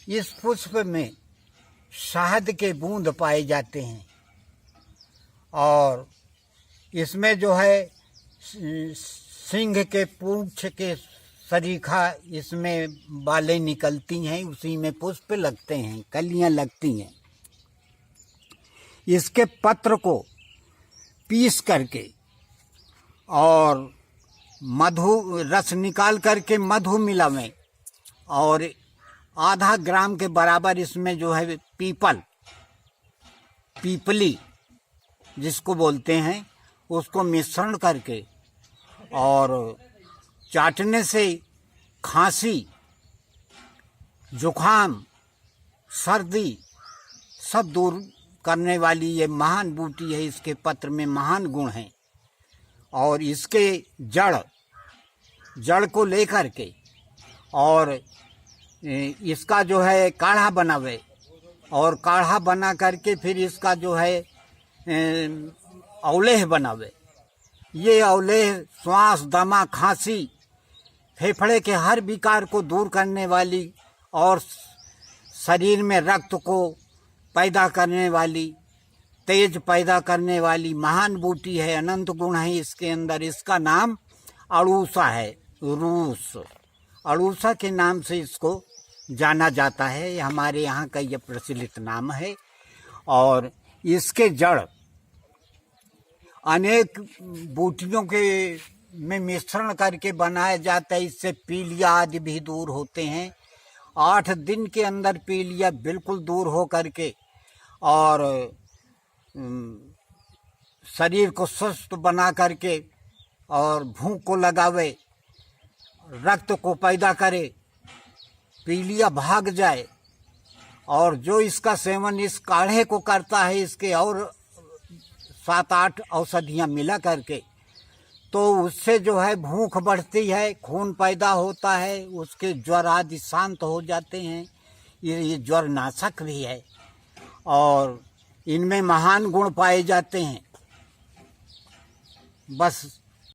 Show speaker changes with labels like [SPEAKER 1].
[SPEAKER 1] इस पुष्प में शहद के बूंद पाए जाते हैं और इसमें जो है सिंह के पूंछ के सरीखा इसमें बालें निकलती हैं, उसी में पुष्प लगते हैं, कलियां लगती हैं। इसके पत्र को पीस करके और मधु रस निकाल करके मधु मिलावें और आधा ग्राम के बराबर इसमें जो है पीपली जिसको बोलते हैं उसको मिश्रण करके और चाटने से खांसी, जुखाम, सर्दी सब दूर करने वाली ये महान बूटी है। इसके पत्र में महान गुण हैं और इसके जड़ को लेकर के और इसका जो है काढ़ा बनावे और काढ़ा बना करके फिर इसका जो है औलेह बनावे। ये औलेह श्वास, दमा, खांसी, फेफड़े के हर विकार को दूर करने वाली और शरीर में रक्त को पैदा करने वाली, तेज पैदा करने वाली महान बूटी है। अनंत गुण है इसके अंदर। इसका नाम अड़ूसा है, रूस अड़ूसा के नाम से इसको जाना जाता है। हमारे यहाँ का ये प्रचलित नाम है और इसके जड़ अनेक बूटियों के में मिश्रण करके बनाया जाता है। इससे पीलिया आदि भी दूर होते हैं। 8 दिन के अंदर पीलिया बिल्कुल दूर हो करके और शरीर को स्वस्थ बना करके और भूख को लगावे, रक्त को पैदा करे, पीलिया भाग जाए। और जो इसका सेवन इस काढ़े को करता है, इसके और 7-8 औषधियाँ मिला करके, तो उससे जो है भूख बढ़ती है, खून पैदा होता है, उसके ज्वर आदि शांत हो जाते हैं। ये ज्वर नाशक भी है और इनमें महान गुण पाए जाते हैं। बस